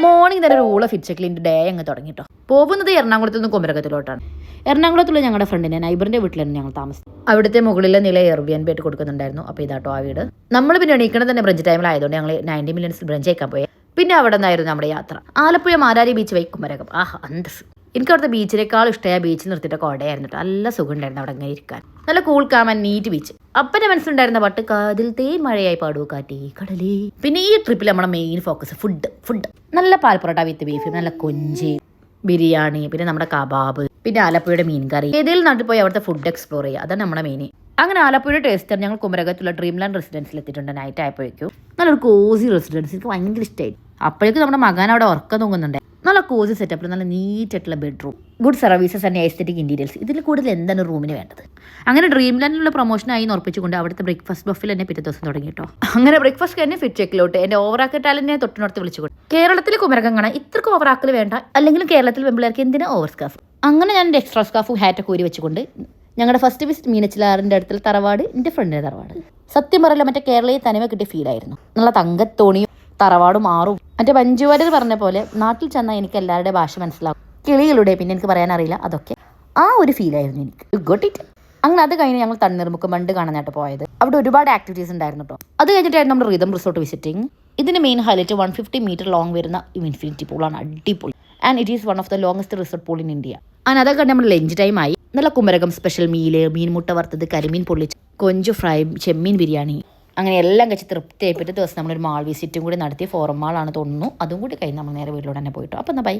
Morning തന്നെ ഒരു ഊള fit ചെക്കിലിൻ്റെ day അങ്ങ് തുടങ്ങിട്ടോ. പോകുന്നത് എറണാകുളത്ത് നിന്ന് കുമരകത്തിലോട്ടാണ്. എറണാകുളത്തുള്ള ഞങ്ങളുടെ ഫ്രണ്ടിനെ നൈബറിന്റെ വീട്ടിലായിരുന്നു ഞങ്ങൾ താമസം. അവിടുത്തെ മുകളിലെ നില എയർബിഎൻബി ആയിട്ട് കൊടുക്കുന്നുണ്ടായിരുന്നു. അപ്പോൾ ഇതാട്ടോ ആ വീട്. നമ്മൾ പിന്നെ എണീക്കണം തന്നെ ബ്രഞ്ച് ടൈമിലായതുകൊണ്ട് ഞങ്ങൾ 90 മിനിറ്റ്സ് ബ്രഞ്ച് കഴിക്കാൻ പോയി. പിന്നെ അവിടെ നിന്നായിരുന്നു നമ്മുടെ യാത്ര. ആലപ്പുഴ മാരാരി ബീച്ച് വഴി കുമരകം. അന്തസ്. എനിക്ക് അവിടുത്തെ ബീച്ചിനേക്കാൾ ഇഷ്ടമായ ബീച്ചിൽ നിർത്തിയിട്ട് കോടയായിരുന്നു കേട്ടോ. നല്ല സുഖം ഉണ്ടായിരുന്നു അവിടെ അങ്ങനെ ഇരിക്കാൻ. നല്ല cool calm and NEET beach. അപ്പൻ്റെ മനസ്സിലുണ്ടായിരുന്ന പാട്ട് കാതിൽ തേൻ മഴയായി പാടുക കാറ്റേ കടലേ. പിന്നെ ഈ ട്രിപ്പിൽ നമ്മുടെ മെയിൻ ഫോക്കസ് ഫുഡ്. നല്ല പാൽപ്പൊറോട്ട വിത്ത് ബീഫ്, നല്ല കൊഞ്ച്, ബിരിയാണി, പിന്നെ നമ്മുടെ കബാബ്, പിന്നെ ആലപ്പുഴയുടെ മീൻ കറി. ഏതെങ്കിലും നാട്ടിൽ പോയി അവിടുത്തെ ഫുഡ് എക്സ്പ്ലോർ ചെയ്യുക, അതാണ് നമ്മുടെ മെയിൻ. അങ്ങനെ ആലപ്പുഴയുടെ ടേസ്റ്റർ ഞങ്ങൾ കുമരകത്തുള്ള ഡ്രീം ലാൻഡ് റെസിഡൻസിൽ എത്തിയിട്ടുണ്ട്. നൈറ്റ് ആയപ്പോഴേക്കും നല്ലൊരു കോസി റെസിഡൻസ്. എനിക്ക് ഭയങ്കര ഇഷ്ടമായി. അപ്പോഴേക്കും നമ്മുടെ മകൻ അവിടെ ഉറക്കം തൂങ്ങുന്നുണ്ട്. നല്ല കോസി സെറ്റപ്പിൽ നല്ല നീറ്റ് ആയിട്ടുള്ള bedroom, good services and aesthetic ഇന്റീരിയൽസ്. ഇതിൽ കൂടുതൽ എന്താണ് റൂമിന് വേണ്ടത്? അങ്ങനെ ഡ്രീം ലാൻഡിലുള്ള പ്രൊമോഷനായി ഉറപ്പിച്ചുകൊണ്ട് അവിടുത്തെ ബ്രേക്ക്ഫാസ്റ്റ് ബഫിൽ എന്നെ പിറ്റേ ദിവസം തുടങ്ങിയിട്ടോ. അങ്ങനെ ബ്രേക്ക്ഫാസ്റ്റ് കഴിഞ്ഞ് ഫിറ്റ് ചെക്കിലോട്ട് എൻ്റെ ഓവറാക്കൽ ടാലന്റിനെ തൊട്ടിനടുത്ത് വിളിച്ചുകൊണ്ട് കേരളത്തിൽ കുമരകം കാണാൻ ഇത്രക്ക് ഓവറാക്കൽ വേണ്ട, അല്ലെങ്കിൽ കേരളത്തിൽ വെമ്പിളേർക്ക് എന്തിനാ ഓവർ സ്കാഫ്. അങ്ങനെ ഞാൻ എൻ്റെ എക്സ്ട്രാ സ്കാഫും ഹാറ്റൊക്കെ ഊരി വെച്ചുകൊണ്ട് ഞങ്ങളുടെ ഫസ്റ്റ് വിസിറ്റ് മീനച്ചിലാറിൻ്റെ അടുത്തുള്ള തറവാട്, എൻ്റെ ഫ്രണ്ടിൻ്റെ തറവാട്. സത്യം പറയില്ല, മറ്റേ കേരളീയ തനിമ കിട്ടിയ ഫീലായിരുന്നു. നല്ല തങ്കത്തോണിയും തറവാടും ആറും. മറ്റേ മഞ്ജുവാര്യർ പറഞ്ഞ പോലെ നാട്ടിൽ ചെന്നാൽ എനിക്ക് എല്ലാവരുടെ ഭാഷ മനസ്സിലാവും. കിളികളുടെ പിന്നെ എനിക്ക് പറയാനറിയില്ല, അതൊക്കെ ആ ഒരു ഫീലായിരുന്നു എനിക്ക്. Got it. അങ്ങനെ അത് കഴിഞ്ഞ് ഞങ്ങൾ തണ്ണീർമുക്കം ബണ്ട് കാണാനായിട്ട് പോയത്. അവിടെ ഒരുപാട് ആക്ടിവിറ്റീസ് ഉണ്ടായിരുന്നു കേട്ടോ. അത് കഴിഞ്ഞിട്ടായിരുന്നു നമ്മുടെ റിതം റിസോർട്ട് വിസിറ്റിംഗ്. ഇതിന് മെയിൻ ഹൈലൈറ്റ് 150 മീറ്റർ ലോങ് വരുന്ന ഇൻഫിനിറ്റി പൂളാണ്. അടിപൊളി. And it is one of the longest resort pool in India. And അതൊക്കെ കണ്ട് നമ്മൾ ലഞ്ച് ടൈം ആയി. നല്ല കുമരകം സ്പെഷ്യൽ മീല്, മീൻമുട്ട വറുത്തത്, കരിമീൻ പൊള്ളിച്ച്, കൊഞ്ചു ഫ്രൈ, ചെമ്മീൻ ബിരിയാണി, അങ്ങനെ എല്ലാം കഴിച്ച് തൃപ്തിയായി. പിറ്റേ ദിവസം നമ്മളൊരു മാൾ വിസിറ്റും കൂടി നടത്തി. ഫോറം മാളാണ് തോന്നുന്നു. അതും കൂടി കഴിഞ്ഞ് നമ്മൾ നേരെ വീട്ടിലോട്ട് തന്നെ പോയിട്ടോ. അപ്പം എന്നാൽ ബൈ.